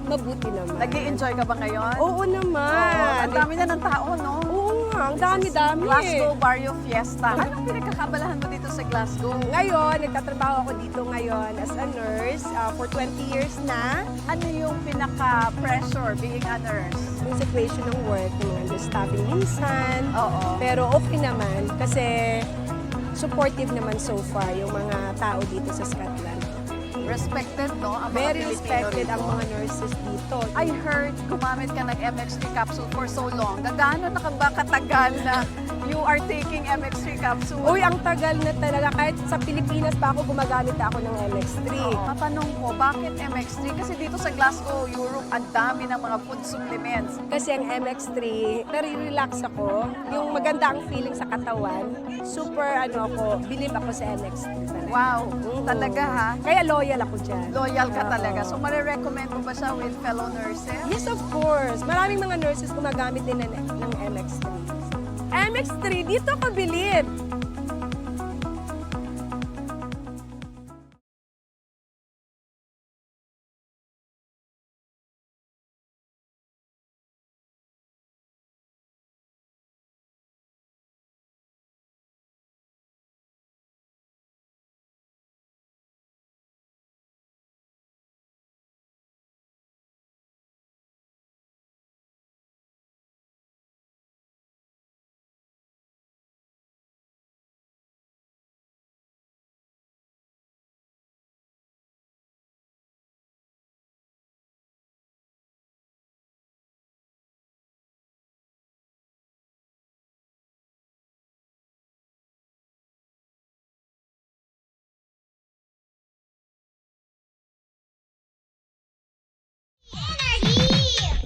Mabuti naman. Nag-i-enjoy ka ba ngayon? Oo naman. Ang dami na ng tao, no? Oo nga, ang dami-dami. Glasgow Barrio Fiesta. Anong pinagkakabalahan mo dito sa Glasgow? Ngayon, nagtatrabaho ako dito ngayon as a nurse for 20 years na. Ano yung pinaka-pressure being a nurse? Yung situation ng work, mga stabbing minsan. Oo. Pero okay naman kasi supportive naman so far yung mga tao dito sa Scotland. Respected, no? Ang mga Very Pilipino respected rito. ang mga nurses dito. I heard gumamit ka ng MX3 capsule for so long. Gaano na ka ba katagal na you are taking MX3 capsule? Uy, ang tagal na talaga. Kahit sa Pilipinas pa ako, gumagamit na ako ng MX3. Tatanong ko, bakit MX3? Kasi dito sa Glasgow, Europe, ang dami ng mga food supplements. Kasi ang MX3, nare-relax ako. Yung maganda ang feeling sa katawan. Super, believe ako sa MX3 talaga. Wow, Oo. talaga ha? Kaya loyal ako dyan. Loyal ka Oo. talaga. So, marirecommend mo ba siya with fellow nurses? Yes, of course. Maraming mga nurses gumagamit din ng MX3. MX3, dito ka bilib.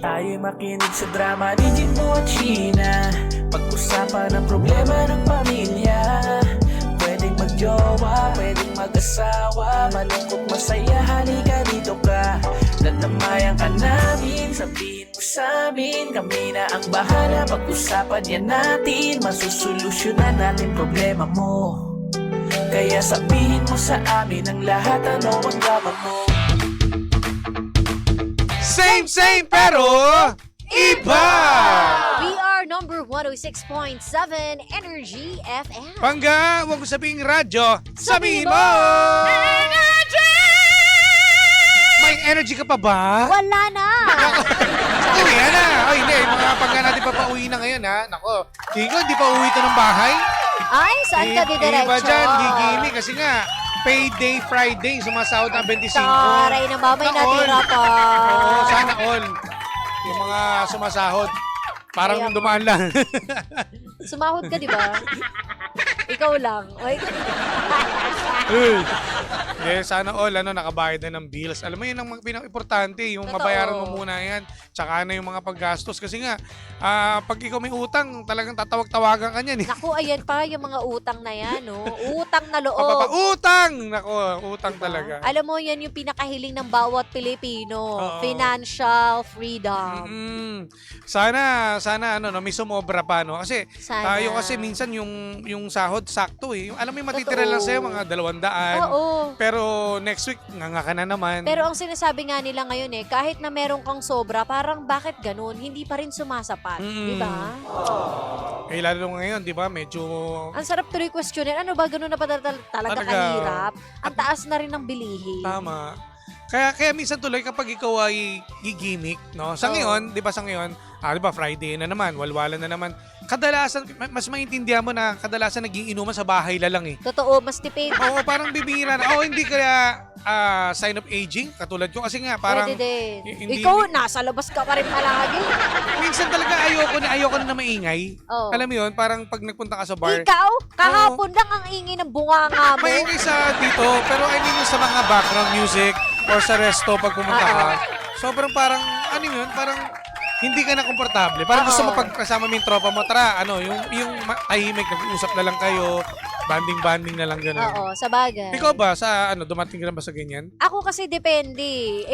Tayo'y makinig sa drama ni Jimbo at Sheena. Pag-usapan ang problema ng pamilya. Pwedeng magjowa, pwedeng mag-asawa. Malungkot, masaya, halika dito ka. Tatamayan ka namin, sabihin mo sa amin. Kami na ang bahala, pag-usapan yan natin. Masusolusyonan natin problema mo. Kaya sabihin mo sa amin ang lahat, ano ang drama mo. Same pero iba! We are number 106.7 Energy FM. Pangga, huwag mo sabihing radyo, sabihin mo! May energy ka pa ba? Wala na! Uwi na! Ay, hindi. Mga pangga natin papauwi na ngayon, ha? Nako, tingin ko, hindi pa uwi ito ng bahay. Ay, saan ka didiretso? Iba dyan, gigimi. Kasi nga, payday Friday, sumasahod ng 25. Taray na mamay Sana natira all. pa. Oo, sana all. Yung mga sumasahod. Parang Kaya- dumaan lang. Sumahod ka, di ba? Ikaw lang. Ay, Sana all, nakabayad na ng bills. Alam mo, yun ang pinaka-importante. Yung Totoo. mabayaran mo muna yan. Tsaka na yung mga paggastos. Kasi nga, pag ikaw may utang, talagang tatawag-tawagan ka niyan. naku, ayan pa yung mga utang na yan, no? Utang na loob. Utang! Nako, utang Diba? talaga. Alam mo, yan yung pinakahiling ng bawat Pilipino. Oo. Financial freedom. Sana, may sumobra pa, no? Kasi, Sana. tayo kasi minsan yung sahod sakto eh. Alam mo, yung matitira Totoo. lang sa'yo, mga 200. Oo. Pero next week, nga ka na naman. Pero ang sinasabi nga nila ngayon kahit na meron kang sobra, parang bakit ganun? Hindi pa rin sumasapat. Di ba? Eh, lalo ngayon, di ba, medyo... Ang sarap tuloy questionin, ano ba ganun na pa talaga Talaga. kahirap? Ang taas na rin ng bilihin. Tama. Kaya minsan tuloy kapag ikaw ay gigimik, no? Sa Oo. ngayon, di ba di ba, Friday na naman, walwalan na naman. Kadalasan, mas maintindihan mo na kadalasan nagiinuman sa bahay la lang eh. Totoo, mas tipid. Oo, parang bibihira na. Hindi kaya sign of aging, katulad ko. Kasi nga, parang... Pwede din. hindi- Ikaw, nasa labas ka pa rin palagi. Minsan talaga ayoko na maingay. Oo. Alam mo yun, parang pag nagpunta ka sa bar, Ikaw, kahapon lang ang ingay ng bunganga mo. maingay sa dito, pero I mean yung sa mga background music or sa resto pag pumunta ka, sobrang parang, parang hindi ka na komportable. Parang gusto mo pagkasama mo yung tropa mo, tara, yung tahimik, nag-uusap na lang kayo, banding-banding na lang gano'n. Oo, sa bagay. Ikaw ba, dumating ka na ba sa ganyan? Ako kasi depende.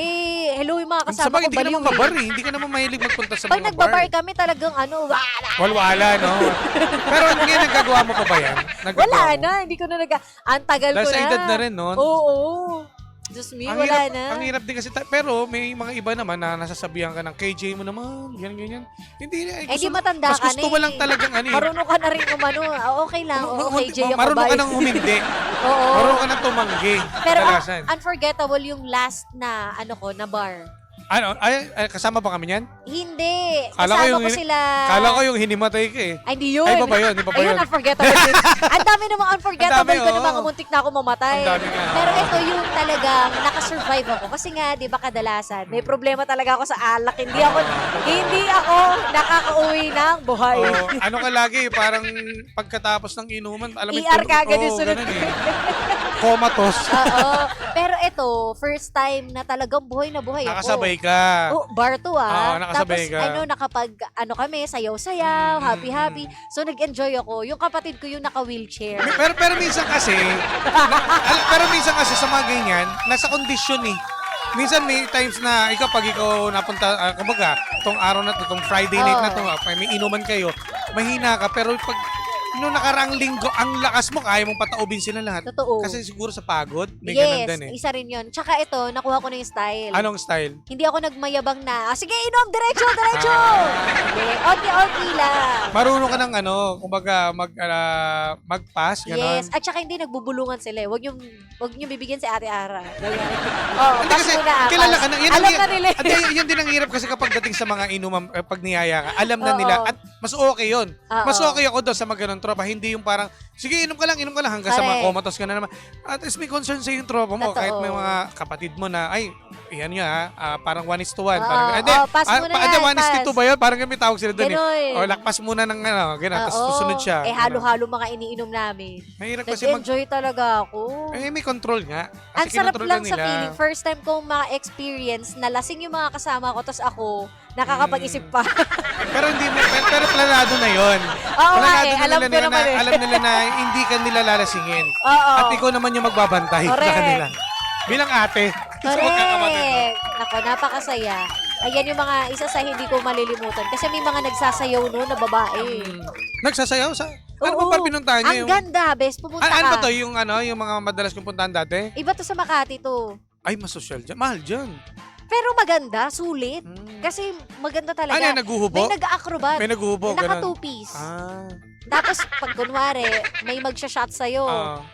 Hello yung mga Sa kasama bagay, ko hindi ka naman baliw mabar eh. Hindi ka naman mahilig magpunta sa Pag mga nagbabar bar. kami talagang wala. Walwala, no? Pero ngayon, nagagawa mo pa ba yan? Nagagawa Wala mo? na, hindi ko na ang tagal Dahil ko sa na. edad na rin, no? Oo. Diyos me, Ang wala hirap, na. Ang hirap din kasi, pero may mga iba naman na nasasabihan ka ng KJ mo naman, ganyan. Hindi, Eh, di matanda mas ka gusto na mo lang talagang ano eh. Marunong ka na rin umano. Okay lang. Okay, Jay, ako Marunong ka bye. nang humindi. Oo. Marunong ka nang tumanggi. Pero kadalasan. unforgettable yung last na, na bar. Ano, ay, kasama ba kami niyan? Hindi. Kala ko Kasama yung ko sila. Kala ko yung hinimatay ka eh. Ay, hindi yun. Ay, iba ba yun? Iba ba Ayun, yun? unforgettable din. Ang dami namang unforgettable Ang dami, ko na oo. mga muntik na ako mamatay. Ang dami nga. Pero ito yung talagang nakasurvive ako. Kasi nga, di ba kadalasan, may problema talaga ako sa alak. Hindi ako nakakauwi ng buhay. Oh, ano ka lagi, parang pagkatapos ng inuman, alam mo, ER ka agad yung sunod. ganun eh. Comatose. Oo. Pero ito, first time na talagang buhay na buhay ako. Nakasabay ka. Oh, bar to Oo, nakasabay Tapos ka. nakapag kami, sayaw-sayaw, Mm, happy-happy. So nag-enjoy ako. Yung kapatid ko yung naka-wheelchair. Pero minsan kasi, sa mga ganyan, nasa kondisyon eh. Minsan may times na pag ikaw napunta, kumbaga, itong araw na to, itong Friday night na to, may inuman kayo, mahina ka, pero pag nung nakaraang linggo, ang lakas mo, kaya mong pataubin sila lahat. Totoo. Kasi siguro sa pagod, may ganun Yes, din eh. isa rin yun. Tsaka ito, nakuha ko na yung style. Anong style? Hindi ako nagmayabang na, sige, inom, diretso! Hindi, onti-onti lang. Marunong ka ng kumbaga, mag-pass, gano'n. Yes, at saka hindi nagbubulungan sila. Huwag niyo bibigyan si Ate Ara. Ganyan. Oh, Hindi pass kasi, muna, kilala pass. ka na. Alam na nila. Yan din ang hirap kasi kapag dating sa mga inuman, pag niyaya ka, alam na Oo. nila. At mas okay yun. Oo. Mas okay ako doon sa mga ganun tropa. Hindi yung parang, sige, inom ka lang hanggang sa Correct. makomatos ka na naman. At least may concern sa yung tropa mo. Totoo. Kahit may mga kapatid mo na, ay, yan yun parang 1:1. Oo. Parang, Pass muna yan, 1:2 pass. ba yun? Parang kami tawag sila doon eh. Ganon. O, lakpas muna ng ganun. Tapos Oo. susunod siya. Eh, halo-halo mga iniinom namin. Mahirap kasi Nag-enjoy talaga ako. may control nga. Ang Kasi sarap kinontrol lang ka sa nila. feeling. First time kong ma-experience na lasing yung mga kasama ko, tapos ako, nakakapag-isip pa. Pero pero planado na 'yon. Oo nga Planado eh, na alam nila ko na, naman eh. alam nila na hindi ka nila lalasingin. Oo. At ikaw naman yung magbabantay sa Correct. kanila. Bilang ate. sa magkakapatid mo. Correct. Nako, napakasaya. Ayan yung mga isa sa hindi ko malilimutan. Kasi may mga nagsasayaw no na babae. Nagsasayaw sa ano Oo. ba pinuntahan niyo? Ang ganda, bes. Pumunta Ano ba ka. to? Yung yung mga madalas kong puntahan dati? Iba to sa Makati to. Ay, masosyal dyan. Mahal dyan. Pero maganda, sulit. Kasi maganda talaga. Ano yan, naghuhubo? May nag-acrobat. May naghuhubo, Naka ganun. two-piece. Ah. Tapos, pag kunwari, may magsha-shot sa'yo,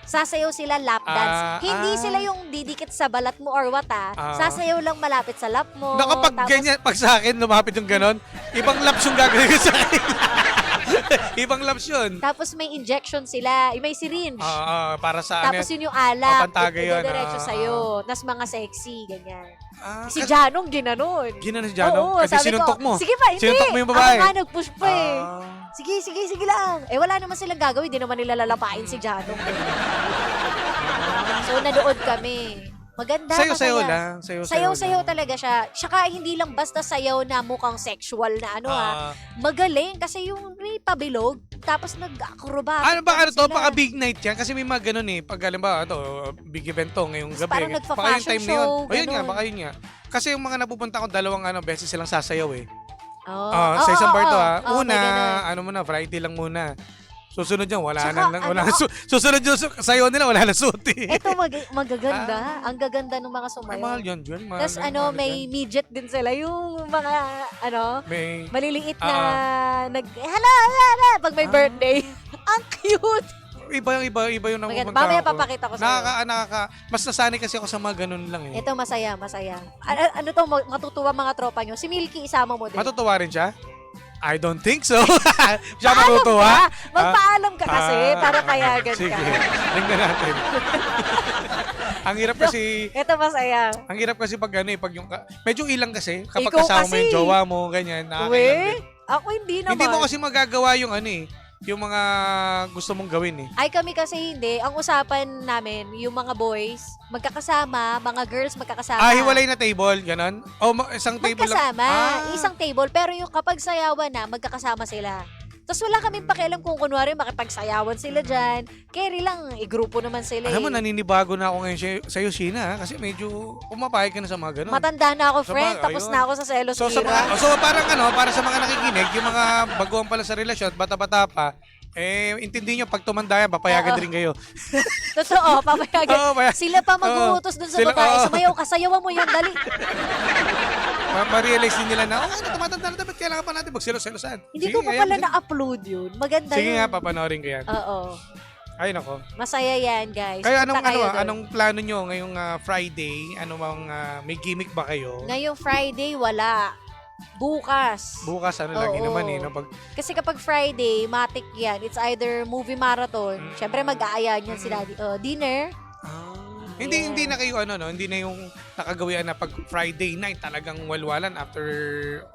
sasayaw sila lap dance. Hindi sila yung didikit sa balat mo or what sasayaw lang malapit sa lap mo. Naku, pag Tapos, ganyan, pag sa akin, lumapit yung ganon, ibang laps yung gagawin ko sa akin. Ibang laps yun. Tapos may injection sila, may syringe. Para sa Tapos yun yung alak. pantagay yun. Diretso sa'yo. Tapos mga sexy, ganyan. Si kasi Janong ginanon. ginanon si Janong? Oo, Kasi sabi sinuntok ko, mo. sige pa, hindi. Sinuntok mo yung babae. Ako nga nag-push pa eh. Ah. Sige lang. Eh wala naman silang gagawin, di naman nila lalapain si Janong. So nanood kami. Maganda, Sayo-sayo masaya. lang. Sayaw-sayaw talaga siya. Tsaka hindi lang basta sayaw na mukhang sexual na Magaling kasi yung may pabilog, tapos nag-acrobatic. Ano ba, sila. baka big night yan? Kasi may mga ganun eh. Pag halimbawa, big event to ngayong gabi. Parang baka nagfa-fashion yung time na yun. show, O yun nga, ganun. baka yun nga. Kasi yung mga napupunta ko, dalawang beses silang sasayaw eh. Oh. Sa isang bar to Oo, Una, may ganun. muna, Friday lang muna. Susunod yan, wala Tsaka, na. Susunod yung sayaw nila, wala na suot eh. Ito magaganda. Ang gaganda ng mga Ay, sumayaw. mahal yan, John. Mahal Tapos yan, mahal may yan. midget din sila. Yung mga, May, maliliit na hala, pag may birthday. Ang cute. iba yung Maganda. napupunta Mamaya ko. papakita ko sa'yo. Mas nasanay kasi ako sa mga ganun lang eh. Ito masaya. Ano to, matutuwa mga tropa nyo? Si Milky isama mo din. Matutuwa rin siya? I don't think so. Siya Paalam matutuwa? ka. Magpaalam ka kasi para payagan sige. ka. Tingnan natin. Ang hirap kasi, Ito masaya. pag pag yung, medyo ilang kasi, kapag Ikaw kasama mo yung kasi. jowa mo, ganyan, nakakailang Uwe? din. Ako hindi naman. Hindi mo kasi magagawa yung yung mga gusto mong gawin eh. Ay kami kasi hindi. Ang usapan namin, yung mga boys, magkakasama, mga girls magkakasama. Hiwalay na table, ganon? O isang table lang? Magkasama. Isang table. Pero yung kapag sayawan na, magkakasama sila. Tapos wala kaming pakialam kung kunwari makipagsayawan sila dyan. Carry lang, grupo naman sila Alam mo, eh. naninibago na ako ngayon sa'yo, Sheena, kasi medyo pumapayag ka na sa mga ganon. Matanda na ako, Sa friend. bagay, Tapos yun. na ako sa selos So, era. parang para sa mga nakikinig, yung mga baguhan pala sa relasyon, at bata-bata pa, Intindihin nyo, pag tumanda yan, papayagan Oo. din kayo. Totoo, papayagan. Oo, Sila pa mag-uutos dun sa Sila- babae. oo. Sumayaw ka, sayawan mo yan, dali. Ma-realize din nila na, tumatanda na dapat kailangan pa natin magselos-selosan. Hindi Sige, ko pa ayan, pala sige. na-upload yun. Maganda Sige yun. nga, papanoorin ko yan. Oo. Ay, nako. Masaya yan, guys. Kaya Punta kayo dun. anong plano nyo ngayong Friday? Ano bang, may gimmick ba kayo? Ngayong Friday, wala. Bukas. Bukas, lagi Oo. naman Pag, Kasi kapag Friday, matik yan. It's either movie marathon. Siyempre, mag-aayaan yan sila. Dinner. Hindi na kayo hindi na yung nakagawian na pag Friday night talagang walwalan after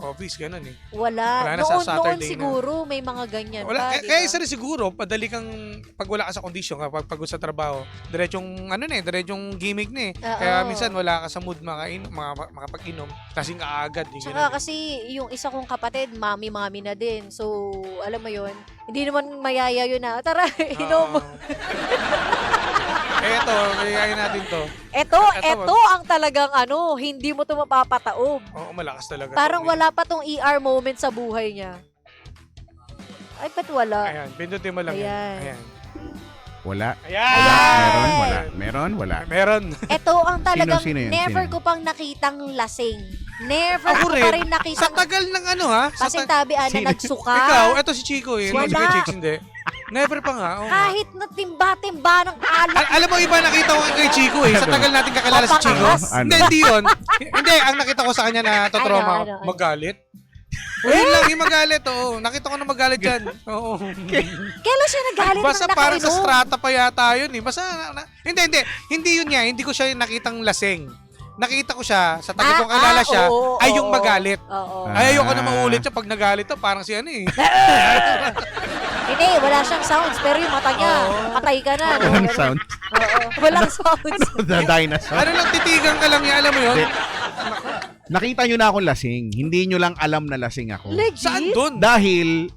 office ganun eh. Wala. Wala na sa Noon Saturday na. siguro may mga ganyan Wala pa. kaya isa rin siguro padali kang pag wala ka sa kondisyon kapag pagod sa trabaho, diretsong diretsong gimmick na eh. Oo. Kaya minsan wala ka sa mood makapag-inom, kasing kaagad Tsaka kasi yung isa kong kapatid, mami na din. So, alam mo yun, hindi naman mayaya yun na, tara, inom. Eto, kayayain natin to. Ito ang talagang hindi mo to mapapataob. Oo, malakas talaga. Parang to. wala pa tong ER moment sa buhay niya. Ay, ba't wala? Ayan, pindutin mo lang yan. Ayan. Ayan. Wala. Ayan! Meron. Ito ang talagang Sino yun? never Sino? ko pang nakitang lasing. Never Ako ko pa rin Sa nakitang tagal ng pasintabian na nagsuka. Ikaw, eto si Chico eh. Wala. Si Kuya Chicks, hindi. Never pa nga. Oo nga. Kahit na timba-timba ng alak. Alam mo, iba nakita ko kay Chico eh. Sa tagal natin kakilala si Chico. Papangahas. Hindi yun. Hindi, ang nakita ko sa kanya na totroma, Ano? magalit. Yun lang, yung magalit, oo. Nakita ko na magalit dyan. Oo. Kailan siya nagalit Basta ng parang sa nakainom? strata pa yata yun eh. Basta, hindi yun niya. Hindi ko siya nakitang lasing. Nakita ko siya, sa tagal kong kilala siya, oo, ay yung oo. magalit. Oo. Ay, ayoko na maulit siya pag nagalit to. Parang si eh. Hindi, wala siyang sounds. Pero yung mata niya, patay ka na. No? Walang Ganun. sound. Oo. Walang sounds. The dinosaur. Ano lang, titigan ka lang niya, alam mo yun? Hindi. Nakita nyo na akong lasing. Hindi nyo lang alam na lasing ako. Legit? Saan doon? Dahil,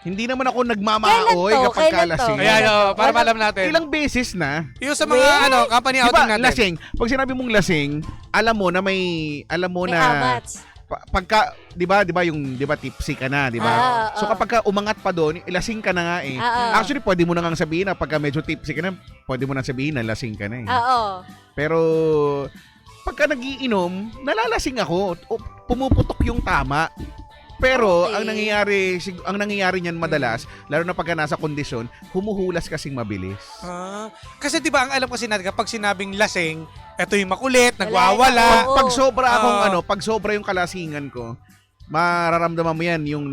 hindi naman ako nagmamaoy Kailan to? kapag Kailan to? kalasing. Ayan, para malam natin. Ilang beses na. Yung sa mga company Di outing ba, natin. lasing. Pag sinabi mong lasing, alam mo na May na amats. pagka, 'di ba tipsy ka na, 'di ba? So kapag ka umangat pa doon, lasing ka na nga eh. Actually, pwede mo na ngang sabihin na pagka medyo tipsy ka na, pwede mo na sabihin na lasing ka na eh. Oo. Pero pagka nagiinom, nalalasing ako. Pumuputok yung tama. Pero Okay. ang nangyayari niyan madalas, lalo na pagka nasa kondisyon, humuhulas kasing mabilis. Kasi di ba ang alam kasi natin kapag sinabing lasing, eto yung makulit, nagwawala. Oo. Pag sobra akong Oo. pag sobra yung kalasingan ko, mararamdaman mo yan yung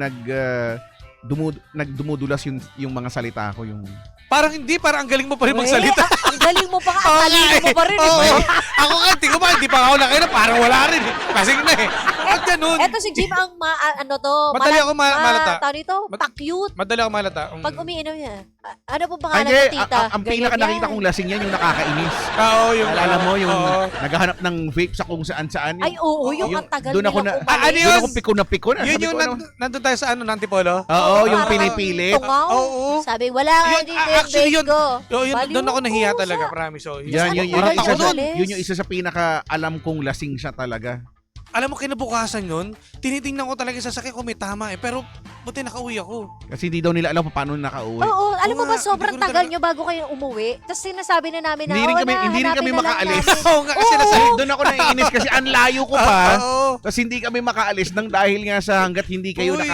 nagdumudulas yung mga salita ko, yung Parang hindi, parang ang galing mo pa rin magsalita. Ang galing mo pa nga. Ang Oo talino nga mo pa rin. Oo. Eh. Ako nga, tingko ba, hindi pa ako nakita, parang wala rin eh. Lasing na eh. At ganun. Eto si Jim ang Madali ako malata. Tawag nito, pa-cute. Madali ako malata. Pag umiinom niya, ano po Ay, pangalan hindi, ng tita? ang pinaka nakita kong lasing yan, yung nakakainis. Oo, yung Alam mo, yung oo. naghahanap ng vape sa kung saan-saan. Ay, oo, yung ang tagal doon ako nilang na, umalis. ano doon ako piko na piko na. Yun Sabi yung ko, ano? nandun tayo sa Nantipolo? Oo, yung Parang pinipilit. Tungaw. Oo. Sabi, wala nga Yun, dito yung actually, bake yun. ko. Yun, Baliw doon ako nahiya po talaga, sa- promise. So, Yan, Ano, yun parang yung isa ako sa, nun. yun yung isa sa pinaka alam kong lasing siya talaga. alam mo, kinabukasan yun, tinitingnan ko talaga sa sakit ko may tama eh. Pero, buti nakauwi ako. Kasi hindi daw nila alam paano nakauwi. Oo, alam mo Oo ba, nga, sobrang hindi ko tagal talaga- nyo bago kayo umuwi. Tapos sinasabi na namin na, Hindi rin "Oo kami- na, hindi rin hanapin kami na lang makaalis." namin." Oo nga, kasi Oo. nasa... Doon ako naiinis kasi ang layo ko pa. Oo. Tapos hindi kami makaalis nang dahil nga sa hanggat hindi kayo Uy.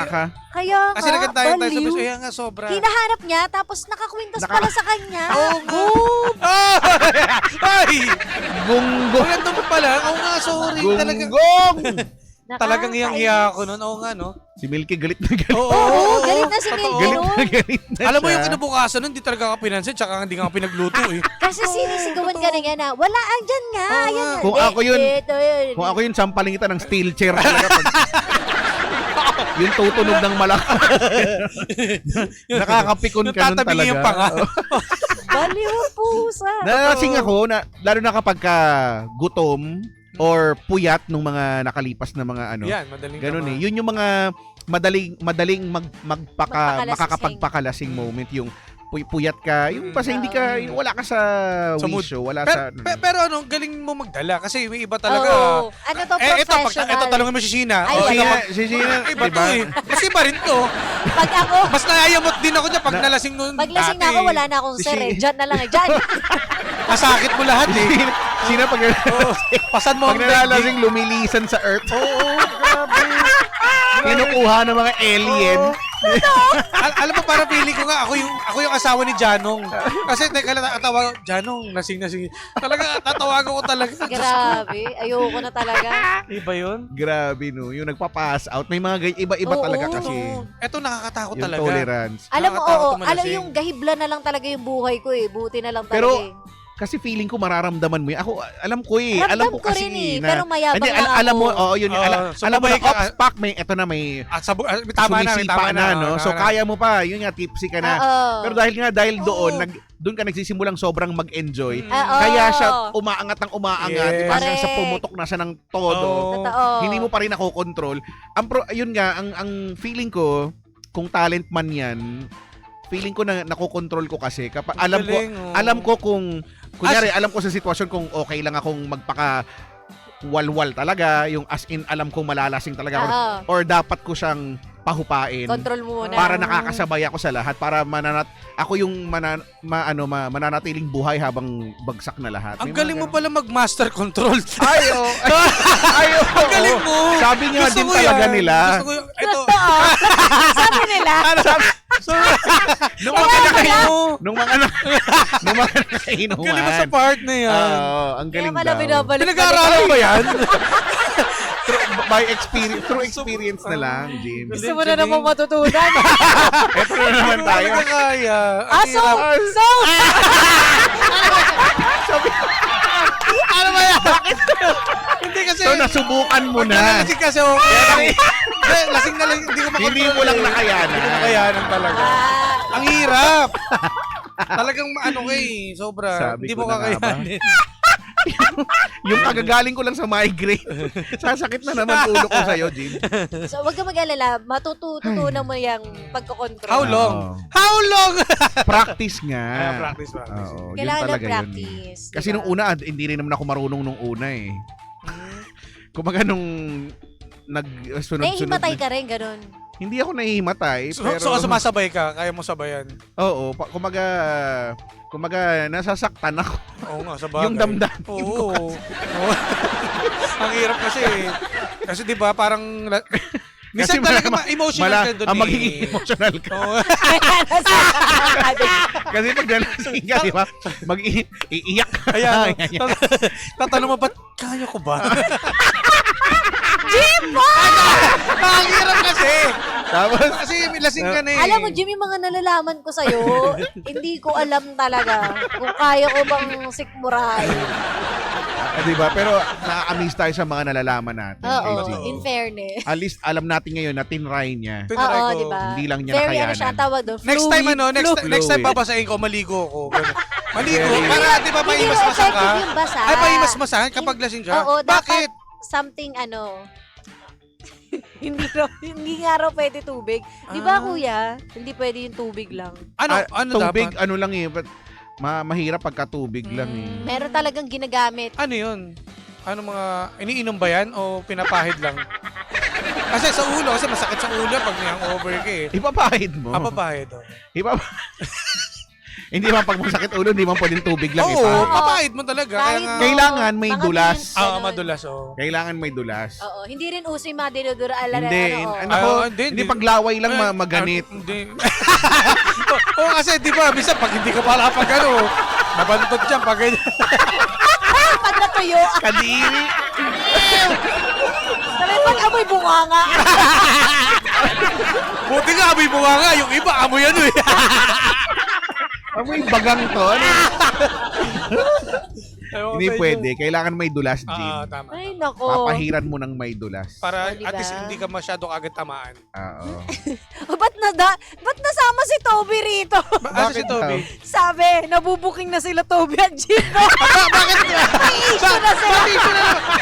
Kaya Kasi nga, nagkantayan tayo sa baliw. bus. Kaya nga, sobra. Hinahanap niya, tapos nakakwintas pala sa kanya. Oo nga. Boom! Ay! Gunggong. Maganda mo pala. Oo nga, sorry. Gunggong. Talagang hiyang-hiya ako nun. Oo nga, no? Si Milky galit na galit. Oo, galit na si Totoo. Milky Galit nun. na galit na Alam mo siya. yung kinabukasan nun, di talaga ka pinansin, tsaka hindi nga pinagluto eh. Kasi sinisigawan ka na niya na, wala, andyan nga. Oo Ayan nga. nga. Kung ako yun- Ito yun. Kung ako yun, sampaling kita ng steel chair talaga. Yung tutunog ng malakas. Nakakapikon ka nun Nagtatabi talaga. yung panga. Baliw ang pusa. Nalasing ako, lalo na kapag gutom or puyat nung mga nakalipas na mga ano. Yan, madaling Ganun tama. eh. Yun yung mga madaling Magpakalasing. makakapagpakalasing moment. Yung puyat ka, yung basta hindi ka, yung wala ka sa Sa mood. wisyo, wala Pero, sa... pero ano, galing mo magdala kasi may iba talaga. Oo. Ano to, professional. Ito tanongin mo si Sheena. Ay, O, Si ikaw Sheena, mag- si Sheena, Iba diba? to eh. Kasi iba rin to. Pag ako, Mas nayayamot din ako niya pag nalasing noon. Paglasing na ako, wala na akong sir eh. Diyan na lang eh. Diyan. Masakit mo lahat eh. Sino pag Pasan mo pag nalalasing lumilisan sa earth? Oo, grabe. Kinukuha ng mga alien. Alam mo, parang feeling ko nga, ako yung asawa ni Janong. Kasi teka lang, tatawa, Janong, lasing. Talaga, tatawagan ko talaga. Grabe. Ayoko na talaga. Iba yun? Grabe no, yung nagpa-pass out. May mga iba-iba Oo, talaga oo. kasi. Eto nakakatakot Yung talaga. tolerance. Alam mo, Nakakatakot oo. tumalasing. Alam yung gahibla na lang talaga yung buhay ko eh. Buti na lang talaga Pero, eh. Kasi feeling ko mararamdaman mo. Ako, alam ko eh. Ramdam Alam ko ko kasi rin eh, na, pero mayabang Hindi, lang alam mo, ako. oo, yun. Oo, so alam mo na, babay ka- ops, pack, ito na may Tama na, sumisipa na, no? So, kaya mo pa. Yun nga, tipsy ka na. Oo. Pero dahil doon, doon ka nagsisimulang sobrang mag-enjoy. Oo. Kaya siya umaangat ng umaangat. Yes. Diba? Hanggang sa Correct. pumutok na siya ng todo. Totoo. Hindi mo pa rin nakokontrol. Yun nga, ang feeling ko, kung talent man yan, feeling ko na nakokontrol ko kasi. Kapag alam ko kung, kunyari, alam ko sa sitwasyon kung okay lang akong magpaka walwal talaga, yung as in alam kong malalasing talaga ako, Oo. or dapat ko siyang pahupain Control mo muna. para nakakasabay ako sa lahat, para ako yung mananatiling buhay habang bagsak na lahat. Ang May mga galing mo ganun. pala mag-master control. Ayo. Ang galing mo. Sabi nga Gusto din ko talaga yan. nila. Gusto ko yung, ito. Sabi nila. Nung mga Nung nung mga nakainuman. galing mo sa part na yan. Oo, ang Kaya galing pala daw. binabalik. Pinag-aaralan ba yan? By experience, through experience na lang, James. Gusto mo na naman matutunan. Ito na naman tayo. Talaga kaya. Ah, so, Ano ba yan? Hindi kasi. So, nasubukan mo Pag na. nalasing kasi okay. Hindi, lasing na lang. Hindi ko makontrol. Hindi mo lang nakayanan. Hindi ko nakayanan talaga. Ah, Ang hirap. Talagang ano sobra. Sabi Hindi ko mo na nga ba? kakayanin. Yung kagagaling ko lang sa migraine. Sasakit na naman ulo ko sa'yo, Jim. so, wag ka mag-alala. Matututunan mo yung pagkocontrol. How long? Oo. How long? Practice nga. Practice. Oo, yun Kailangan talaga ng yun. practice. Kasi diba? nung una, hindi rin naman ako marunong nung una eh. Kumaga nung sunod-sunod. Nahihimatay ka rin, ganun. Hindi ako nahihimatay. So, Pero, so sumasabay ka? Kaya mo sabayan? Oo, kumaga nasasaktan ako. Oo nga, sa bagay. Yung damdamin ko Oo. Oo. Ang hirap kasi. Kasi di ba parang... Minsan talaga emotional ka doon ang magiging emotional ka. Oo. Kasi pag nalasing ka, di ba? Iiyak ka. Ayan. Tatanong mo, ba't kaya ko ba? Ang hirap kasi. Tapos, Kasi lasing ka na eh. Alam mo, Jim, yung mga nalalaman ko sa'yo, hindi ko alam talaga kung kaya ko bang sikmuray. di ba? Pero na-amaze tayo sa mga nalalaman natin. Oo, AJ. in fairness. At least alam natin ngayon na tinry niya. Tinry Oo, ko. di ba? Hindi lang niya Very nakayanan. ano siya, ang tawag doon. Next time next time Fluid. babasahin ko, maligo ako. Ganun. Maligo. Very- Para di ba Hindi rin maimas-masan ka? effective yung basa. Ay, maimas-masan kapag lasing siya? Oo, Bakit? dapat something hindi nga raw pwede tubig. Di ba, kuya? Hindi pwede yung tubig lang. Ano tubig, dapat? ano lang eh. But, mahirap pagka tubig lang eh. Meron talagang ginagamit. Ano yun? Ano mga, iniinom ba yan o pinapahid lang? Kasi sa ulo, kasi masakit sa ulo pag over ka eh. Ipapahid mo. Papahid. Oh. Hindi man pag masakit ulo, hindi man pwedeng tubig lang Oo, ipahid. papahid mo talaga. Kaya Kahit nga, Kailangan may Mga dulas. minutes, ganun. madulas oh. Kailangan may dulas. Oo, hindi rin uso yung mga dinuduraan. Hindi. Ano, Hindi paglaway lang maganit. Hindi. Oo, kasi di ba, minsan pag hindi ka pala pag ano, nabantot dyan pag ganyan. pag natuyo, Kadiri. sabi pag amoy bunganga. Buti nga, amoy mo nga, yung iba, amoy ano eh. Amoy bagang to. Ano? Ewan Hindi ko pwede. Kailangan may dulas, Jim. tama. Ay, nako. Papahiran mo ng may dulas. Para Oh, diba? at least hindi ka masyado agad tamaan. Oo. Ba't nasama si Toby rito? Bakit si Toby? Sabi, nabubuking na sila Toby at Gino. Bakit? Issue na sila.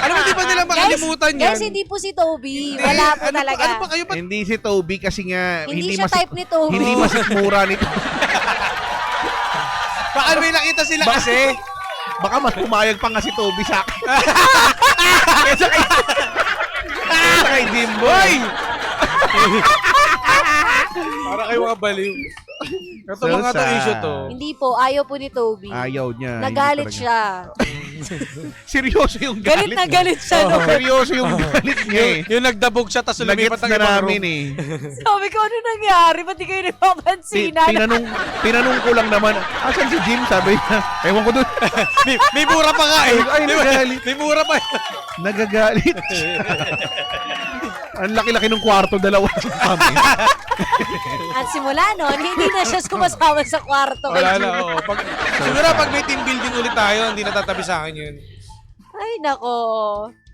Alam mo, di ba nila makalimutan yan? Guys, hindi po si Toby. Wala po talaga. Ano pa kayo? Hindi si Toby kasi nga Hindi siya type ni Toby. Hindi masikmura nito. Baka may nakita sila kasi. Baka mas pumayag pa nga si Toby sa akin. Kaysa kay Jimbo. Para kayo mga baliw. Ito mga to issue to. Hindi po, ayaw po ni Toby. Ayaw niya. Nagalit hindi siya. talaga. Seryoso yung Galit galit. na galit siya. Oo. No? Seryoso yung galit niya eh. Yung nagdabog siya, tapos lumipat Nagets ng na ibang namin room. eh. Sabi ko, ano nangyari? Ba't di kayo napapansinan? Tinanong ko lang naman, asan si Jim? Sabi niya, ewan ko dun. may mura pa nga eh. Ay, nagalit. May mura pa. Nagagalit siya. Ang laki-laki ng kwarto, dalawa lang kami. At simula nun, hindi na siya sumasama sa kwarto. kay Wala Jim. na, oo. Siguro pag may team building ulit tayo, hindi natatabi sa akin yun. Ay, nako.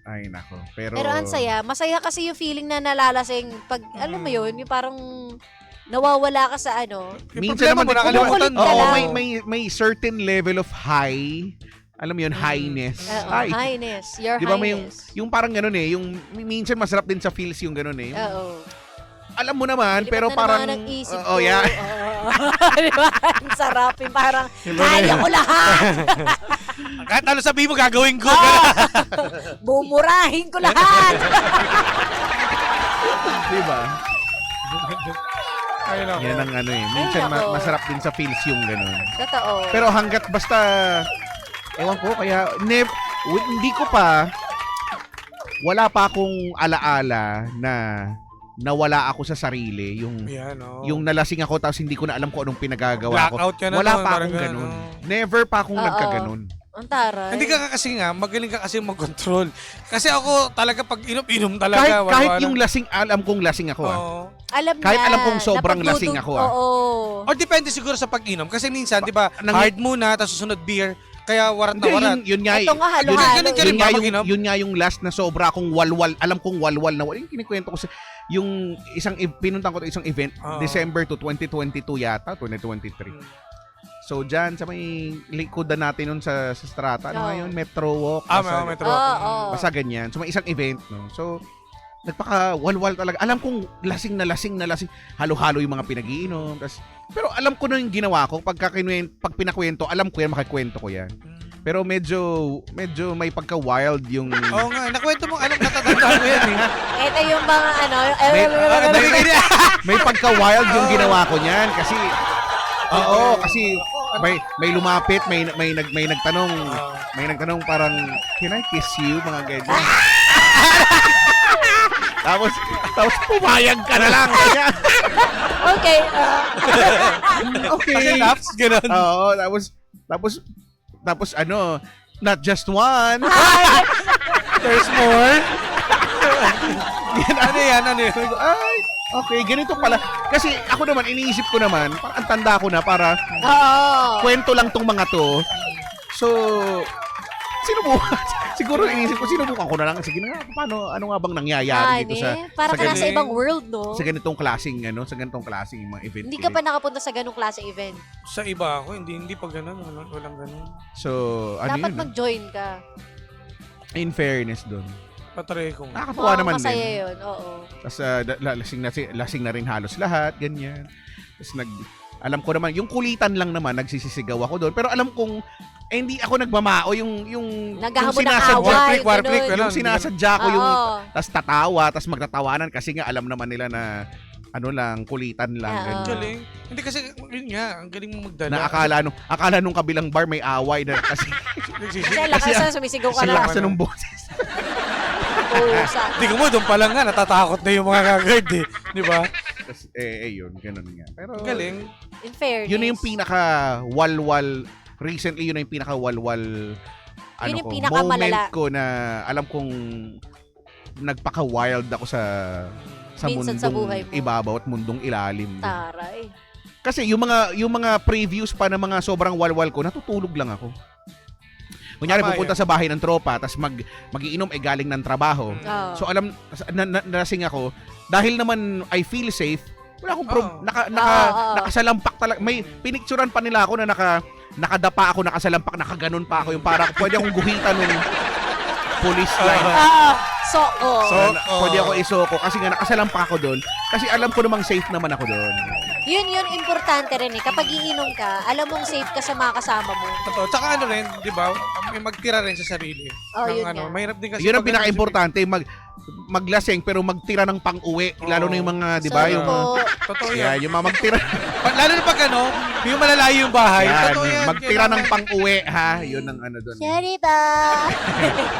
Ay, nako. Pero Ang saya. Masaya kasi yung feeling na nalalasing pag, alam mo yun, yung parang nawawala ka sa ano. Yung minsan problema naman, mo, nakalimutan mo. oo, lang. may certain level of high. Alam mo yun, highness. Oo, Ay, highness. Your di ba may highness. yung parang ganun eh, yung minsan masarap din sa feels yung ganun eh. Oo. Alam mo naman, Lipat pero na parang naman ang isip oh, ko. yeah. Oo. Di ba? Ang sarap. Yung parang, kaya ko lahat. Kahit ano sabihin mo, gagawin ko. Bumurahin ko lahat. di ba? Ayun ako. Yan ang ano eh. Minsan Ay, nako. masarap din sa feels yung ganun. Totoo. Pero hanggat basta, ewan ko, kaya hindi ko pa, wala pa akong alaala na nawala ako sa sarili. Yan, oh. Yung nalasing ako tapos hindi ko na alam kung anong pinagagawa ko. Blackout ka na. Wala no, pa parang akong ganun. oh. Never pa akong Oo. nagkaganon. Ang taray. Hindi ka kasi nga, magaling ka kasi mag-control. Kasi ako talaga pag inom-inom talaga. Kahit wala. yung lasing, alam kong lasing ako. Ah. Oo. Alam kahit niya, alam kong sobrang napagdudug- lasing ako, ah. Oo. Or depende siguro sa pag-inom. Kasi minsan, di ba, Nang- hard muna, tapos susunod beer. Kaya warat na Hindi, warat. yun nga, Ito nga, Ganun- halo-halo. ganun ka rin ba mag-inom? yun nga yung last na sobra akong walwal. Alam kong walwal na yung kinikwento ko sa yung pinuntan ko isang event Oo. December to 2022 yata, 2023. So diyan sa may likodan natin nun sa Strata, ano Oo. nga yun, Metro Walk. May metro. Oo. Basta ganyan. So may isang event, no. So nagpaka-walwal talaga. Alam kong lasing na lasing. Halo-halo yung mga pinag-iinom. Pero alam ko na yung ginawa ko. Pag pinakwento, alam ko yan, makikwento ko yan. Pero medyo may pagka-wild yung... Oo nga, nakwento mo, alam, natatandaan mo yan eh. Ito yung mga ano. May pagka-wild yung ginawa ko niyan. Kasi... Oo, kasi may lumapit, may nagtanong, parang, can I kiss you? Mga ganyan. tapos pumayag ka na lang. Okay. Okay. Kasi laps, gano'n. Oo, tapos ano, not just one. There's more. Ano yan? Ay, okay, ganito pala. Kasi ako naman, iniisip ko naman, parang ang tanda ko na para Oo. kwento lang tong mga to. So, siguro iniisip ko, sinubukan ko na lang. Sige na nga, ano nga bang nangyayari dito sa Para ka ganito- nasa ibang world, no? sa ganitong klaseng mga event. Hindi ka pa nakapunta sa ganung klase event. Sa iba ako, hindi pa gano'n. Walang gano'n. So, ano Dapat yun? mag-join ka. In fairness doon. Patry ko. Nakakatuwa Oo, naman masaya din. yun. Oo. Tapos lasing na rin halos lahat, ganyan. Tapos alam ko naman, yung kulitan lang naman, nagsisisigaw ako doon. Pero alam kong, hindi ako nagmamao, yung Naghahamon ng sinasadya, away. warplik, ganun. yung sinasadya ko, yung, Oo. tas tatawa, tas magtatawanan, kasi nga alam naman nila na, ano lang, kulitan lang. Oo. ganyan. Galing. Hindi kasi, yun nga, ang galing mo magdala. Na akala nung kabilang bar may away na kasi Kasi lakas na sumisigaw ka sa na. lakas na nung boses. Pusa. Hindi ko mo, doon pa lang nga, natatakot na yung mga kagard eh. Di ba? Tas, yun, ganun nga. Pero, Ang galing. In fairness. yun na yung pinaka-walwal, recently yun na yung pinaka-walwal, Yun yung ko, pinakamalala. moment ko na alam kong nagpaka-wild ako sa Minsan sa buhay mundong mo. ibabaw at mundong ilalim. Taray. Kasi yung mga previews pa ng mga sobrang walwal ko, natutulog lang ako. Kunyari, Tama pupunta sa bahay ng tropa, tapos magiinom galing ng trabaho. Oo. So alam, nalasing ako, dahil naman I feel safe, wala akong Oo. nakasalampak talaga. May pinicturan pa nila ako na nakadapa ako, nakasalampak, nakaganon pa ako. Yung parang pwede akong guhitan nung police line. Soko. Pwede ako isoko kasi nga nakasalampak ako doon. Kasi alam ko namang safe naman ako doon. Yun, importante rin eh. Kapag iinom ka, alam mong safe ka sa mga kasama mo. Totoo. Tsaka ano rin, di ba? May magtira rin sa sarili. Oh, yun ano, nga. mahirap din kasi. Yun ang pag- pinaka-importante. maglasing pero magtira ng pang-uwi. Lalo na yung mga, di ba? Sorry Yung, po. Totoo yeah, yan. yung mga magtira. Lalo na pag ano, yung malalayo yung bahay. Yan, Totoo yan. magtira ng pang-uwi, ha? Yun ang ano doon. Sorry ba?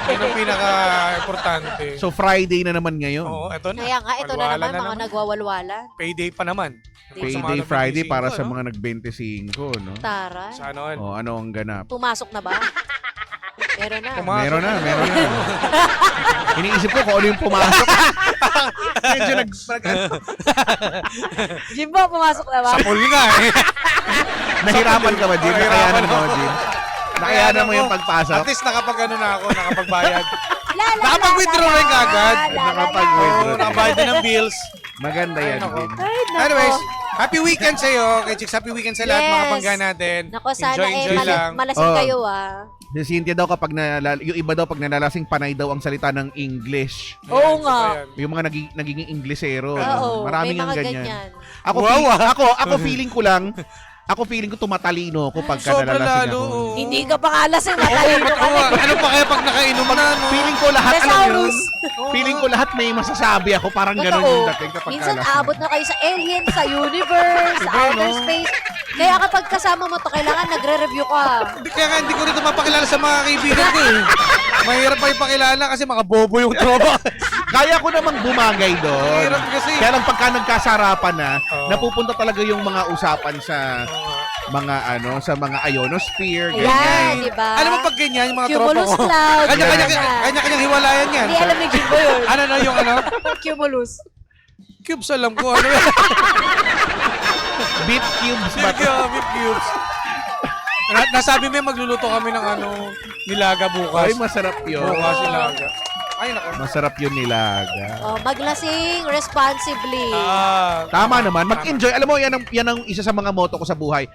Yun ang pinaka-importante. So, Friday na naman ngayon. Oo, eto na. Kaya nga, ito na Walwala naman, mga nagwawalwala. Payday pa naman. Sa mga Payday Friday nag-25, para sa ano? mga nag-25, no? Taray. Sa ano? O, ano ang ganap? Pumasok na ba? Meron na. Meron na. Iniisip ko kung ano yung pumasok. Medyo Jimbo, pumasok na ba? Sa pool nga eh. nahirapan ka ba, Jim? Nahirapan Nakayanan mo, ako. Jim? Nakayanan mo yung pagpasok? At least nakapag ano na ako, nakapagbayad. La, la, Nakapag-withdraw rin kagad. Nakapag-withdraw. Oo, nakabayad na ng bills. Maganda yan, Ay, nako. Jim. Ay, nako. Anyways, happy weekend sa'yo. Kay Chicks, happy weekend sa lahat Yes. mga pangga natin. Nako, sana Enjoy lang. malasing Oh. kayo ah. Si Cynthia daw kapag yung iba daw pag nalalasing panay daw ang salita ng English. Oo Yan, nga. isa pa yan. Yung mga nagiging Inglesero. Oo, Maraming may ang mga ganyan. ganyan. Ako, Wow, ako feeling ko lang, tumatalino ako pag Sobra nalalasing lalo. ako. oo. Hindi ka pa kalasing, matalino ka Oo, na. ano pa kaya pag nakainom na, no? Feeling ko lahat, alam mo yun, Thesaurus. feeling ko lahat may masasabi ako. Parang ganun Totoo. yung dating kapag Minsan kalasing. aabot na kayo sa alien, sa universe, sa Diba, outer no? space. Kaya kapag kasama mo to, kailangan nagre-review ka. Kaya nga, hindi ko rin ito mapakilala sa mga kaibigan ko eh. Mahirap pa ipakilala kasi mga bobo yung tropa. Kaya ko namang bumagay doon. Mahirap kasi. Kaya lang pagka nagkasarapan na, Oo. napupunta talaga yung mga usapan sa mga sa mga ionosphere, Ayan, ganyan. di ba? Alam mo pag ganyan, yung mga tropa Cumulus ko. cloud. Kanya-kanyang hiwalayan yan. Hindi alam ni Jimbo yun. Ano na yung ano? Cumulus. Cubes alam ko. Ano yan? Beat cubes ba? Big cubes. Nasabi mo magluluto kami ng ano, nilaga bukas. Ay, masarap yun. Bukas nilaga. Ay, nako. Masarap yun nilaga. Oh, maglasing responsibly. Tama naman. Mag-enjoy. Alam mo, yan ang isa sa mga motto ko sa buhay.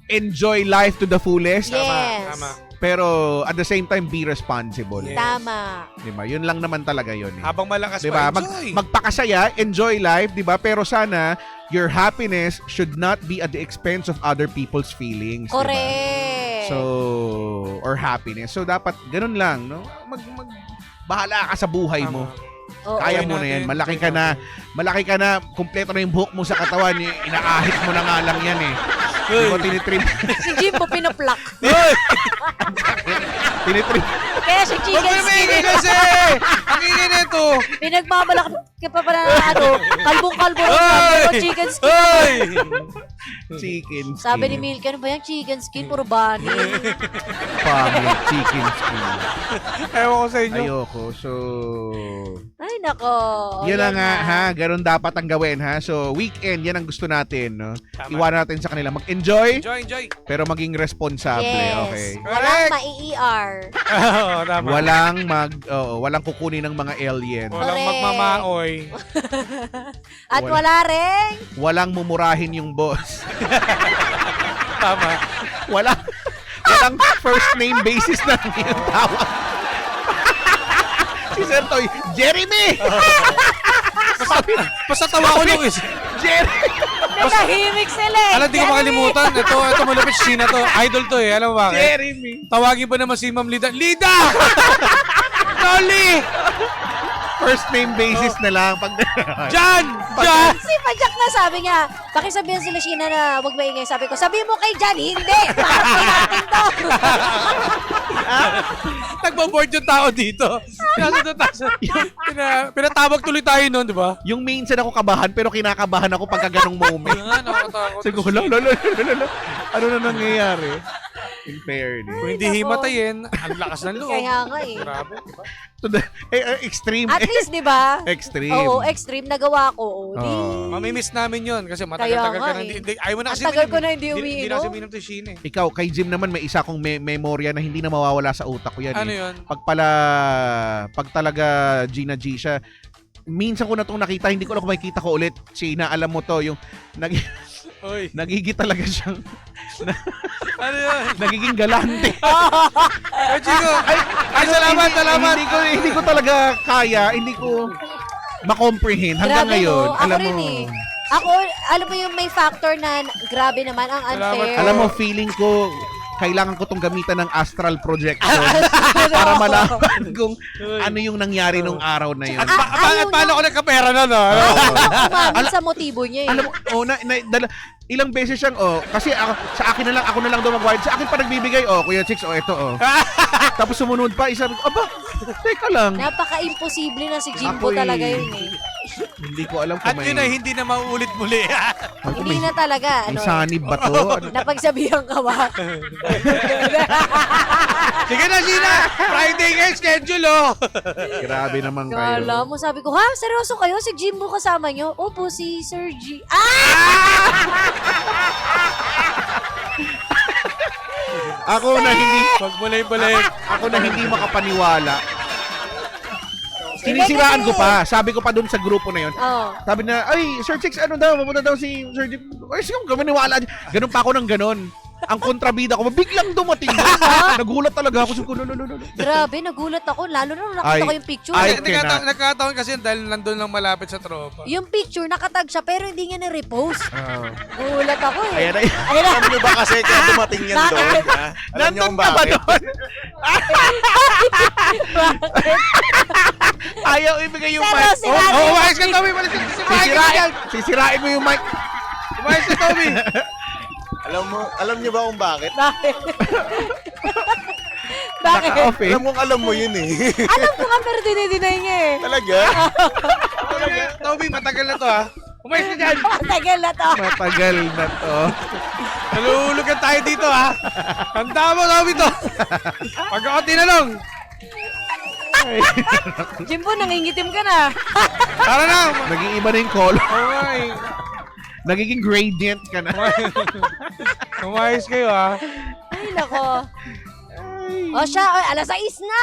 Enjoy life to the fullest. Yes. Tama. Pero at the same time, be responsible. Yes. Tama. Diba? Yun lang naman talaga yun. Eh. Habang malakas Diba? pa, enjoy. Magpakasaya, enjoy life, diba? Pero sana, your happiness should not be at the expense of other people's feelings. Diba? Correct. So, or happiness. So, dapat ganun lang, no? Bahala ka sa buhay mo. Oo. Kaya Enjoy mo na yan. natin, Malaki ka na, kumpleto na yung buhok mo sa katawan. Inaahit mo na nga lang yan eh. Di ba tinitrim? Si Jimbo pinaplak. Tinitrim. Kaya si chicken Magmimigay skin. kasi! Ang ingin nito! Pinagmamalak ka pa pala na kalbong-kalbo rin Ay! pero chicken skin. Ay! Chicken skin. Sabi ni Milky, ano ba yung chicken skin? Puro bunny. Pamit, chicken skin. Ewan ko sa inyo. Ayoko. So, Ay, nako. yun na nga ha. Ganun dapat ang gawin ha. So, weekend, yan ang gusto natin. No? Tama. Iwanan natin sa kanila. Mag-enjoy, Enjoy. pero maging responsable. Yes. Okay. Walang Correct. mai-ER. Oo, tama. Walang kukunin ng mga alien. Walang Correct. magmamaoy. At wala rin. Walang mumurahin yung boss. Tama. Walang first name basis na yung tawag. Si Sir Toy, Jeremy! Basta tawa ko nung is. Jeremy! Natahimik sila eh. Alam, di ko makalimutan. Ito malupit si Sheena to. Idol to eh. Alam mo bakit? Jeremy! Tawagin ba naman si Ma'am Lida? Lida! Noli! First name basis na lang. Pag Jan! Si Pajak na sabi niya, pakisabihan sila Sheena na huwag maingay. Sabi ko, sabi mo kay Jan, hindi. Para sa natin to. Nagbo-board yung tao dito. Pinatawag tuloy tayo noon, di ba? yung minsan ako kabahan, pero kinakabahan ako pagka ganong moment. Nakakatakot. Siguro, ano na nangyayari? In fairness. Kung hindi himatayin, ang lakas ng loob. Kaya nga eh. Grabe, di ba? Extreme. At least, di ba? Extreme. Oo, extreme. Nagawa ko. O, di. Oo. Mamimiss namin yun kasi matagal-tagal Kaya ka nga na. eh. Ayaw mo na Ang kasi tagal ko na hindi Hindi umiinom. na kasi umiinom to Sheena eh. Ikaw, kay Jim naman, may isa kong memorya na hindi na mawawala sa utak ko yan. Ano eh. yun? Pag talaga Gina G siya, minsan ko na itong nakita, hindi ko lang kung makikita ko ulit. Sheena, alam mo to, yung Oy. nagigit talaga siyang, Ano yun? nagiging galante. Ay, Chico. Ay, salamat. Hindi ko talaga kaya, hindi ko ma-comprehend hanggang Grabe, ngayon. no? Ako Alam rin mo, eh. Ako, alam mo yung may factor na grabe naman ang unfair. alam mo, feeling ko, kailangan ko tong gamitan ng astral projection para malaman kung ano yung nangyari nung araw na yun. At paano ako nagkapera na, no? Umamin sa motibo niya eh. Alam mo, ilang beses siyang, kasi sa akin na lang, ako na lang daw mag-wired. Sa akin pa nagbibigay, Kuya Chicks, ito, Tapos sumunod pa, isa, teka lang. Napaka-imposible na si Jimbo Ako'y- talaga yun eh. Hindi ko alam At kung yun ay hindi na mauulit muli. Hindi na talaga. may Ano, sanib ba to? napagsabihan ka ba? Sige na, Gina! Friday ngayon, schedule, Grabe naman kayo. Kala mo, sabi ko, ha? Seryoso kayo? Si Jimbo kasama nyo? Opo, si Sir G. Ako na hindi Magmulay-bulay. ako na hindi makapaniwala. Sinisiraan ko pa. Sabi ko pa dun sa grupo na yon. Oh. Sabi na, ay, Sir Chicks, ano daw? Mapunta daw si Sir Chicks. Ay, sige, maniwala. Ganun pa ako ng ganun. Ang kontrabida ko, biglang dumating. Nagulat talaga ako. Sabi ko, no. Grabe, nagulat ako. Lalo na nung nakita ko yung picture. Ay, Nagkataon kasi dahil nandun lang malapit sa tropa. Yung picture, nakatag siya, pero hindi niya ni-repost. Ah. Nagulat ako eh. Ayan na. Ayun na. Alam niyo ba kasi kaya dumating yan Bakit? doon? Ha? Alam niyo Nandun kung ka ba bakit? doon? Ayaw ibigay yung mic. Seryoso, sira- Umayos ka, Tommy! Sisirain mo yung mic. Umayos ka, Tommy! Alam niyo ba kung bakit? Bakit? Bakit? Naka-off eh. Alam mo yun eh. Alam ko nga, pero dinideny niya eh. Talaga? Tommy, matagal na to, ha? Umayos ka dyan! Matagal na to. Matagal na to. Nalulugan tayo dito, ha? Tanda mo, Tommy, to! Pag ako tinanong, Jimbo, nangingitim ka na. tara na! Nag-iiba na yung color. Umay! Nagiging gradient ka na. Umayos kayo, ha? Ay, nako. O siya, alas 6 na.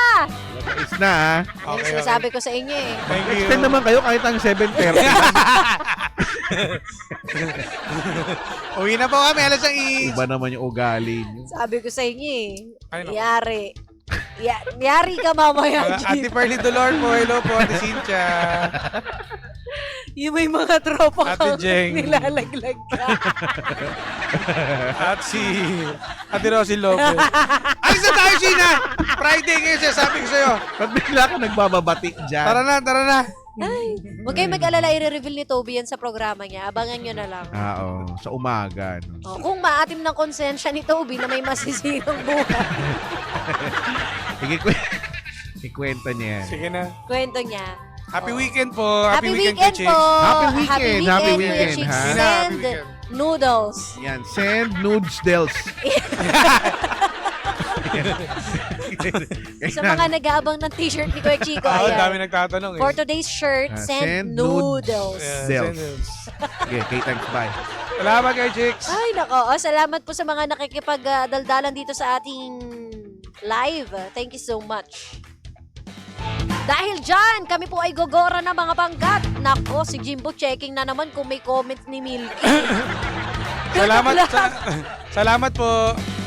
Is na, ha? Ano sinasabi ko sa inyo eh. Thank you. Extend naman kayo kahit ang 7:30. Uwi na po kami, alas 6. Iba naman yung ugali niyo. Sabi ko sa inyo eh. Ay, naku. Yari. Yari ka mamaya, Ate Jim. Perly Dolor po, hello po, Ate Cynthia. Yung may mga tropa Ate kang Jeng. nilalaglag ka. At si Ate Rosie Lopez. Alis na tayo, Gina! Friday ngayon siya, sabi ko sa'yo. Ba't bigla ka nagbababati dyan? Tara na. Ay, huwag kayong mag-alala, i-reveal ni Toby yan sa programa niya. Abangan nyo na lang. Oo, sa umaga. No? Oh, kung maatim ng konsensya ni Toby na may masisirang buhay, Sige, ikwento niya yan. Sige na. kwento niya. Happy weekend po. Happy weekend po! Happy Happy weekend, weekend, happy Kuya weekend, Chicks. ha? Happy Send weekend. noodles. Yan, send nudes dels. Sa mga nag-aabang ng t-shirt ni Kuya Chico, Oo, ayan. dami nagtatanong eh. For today's shirt, Send send nudes. noodles. Yeah, Dels. send noodles. Okay, thanks, bye. Salamat kay Chicks. Ay, nako. Salamat po sa mga nakikipagdaldalan dito sa ating live. Thank you so much. Dahil dyan, kami po ay gogora ng mga banggat. Nako, si Jimbo checking na naman kung may comment ni Milky. Salamat po.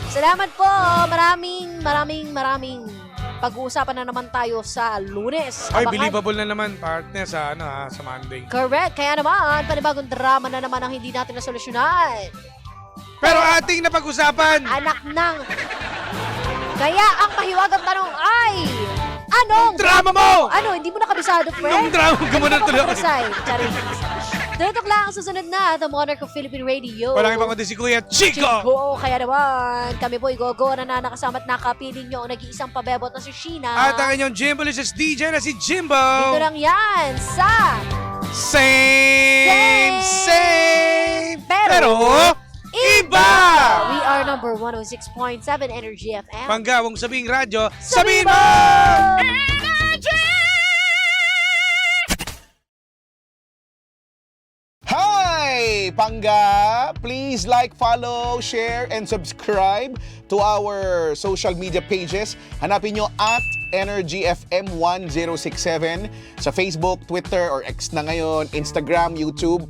Salamat po. Maraming pag-uusapan na naman tayo sa Lunes. Ay, Abangan. believable na naman partner sa sa Monday. Correct. Kaya naman, panibagong drama na naman ang hindi natin nasolusyonan. Pero ating napag-usapan. Anak ng... Kaya ang mahiwagang tanong ay... Anong Drama mo! Ano, hindi mo nakabisado, Anong friend? drama ka mo na tuloy? Charing. Tutok lang ang susunod na The Monarch of Philippine Radio. Walang ibang kundi si Kuya Chico! Chico, kaya naman, kami po igogo na nakasama at nakapiling nyo ang nag-iisang pabebot na si Sheena. At ang inyong Jimbolicious DJ na si Jimbo! Dito lang yan sa Same! Pero iba! We are number 106.7 Energy FM. Panggawang sabing radyo, sabihin mo! Hi! Pangga! Please like, follow, share, and subscribe to our social media pages. Hanapin nyo at Energy FM 1067 sa Facebook, Twitter, or X na ngayon, Instagram, YouTube.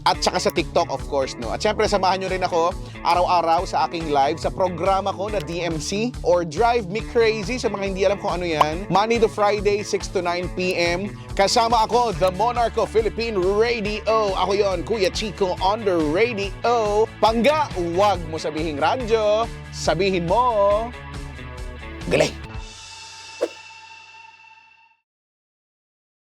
at saka sa TikTok, of course, no? At syempre, samahan nyo rin ako araw-araw sa aking live sa programa ko na DMC or Drive Me Crazy sa mga hindi alam kung ano yan. Monday to Friday, 6 to 9 p.m. Kasama ako, The Monarch of Philippine Radio. Ako yon, Kuya Chico on the radio. Pangga, wag mo sabihin radyo. Sabihin mo, galing.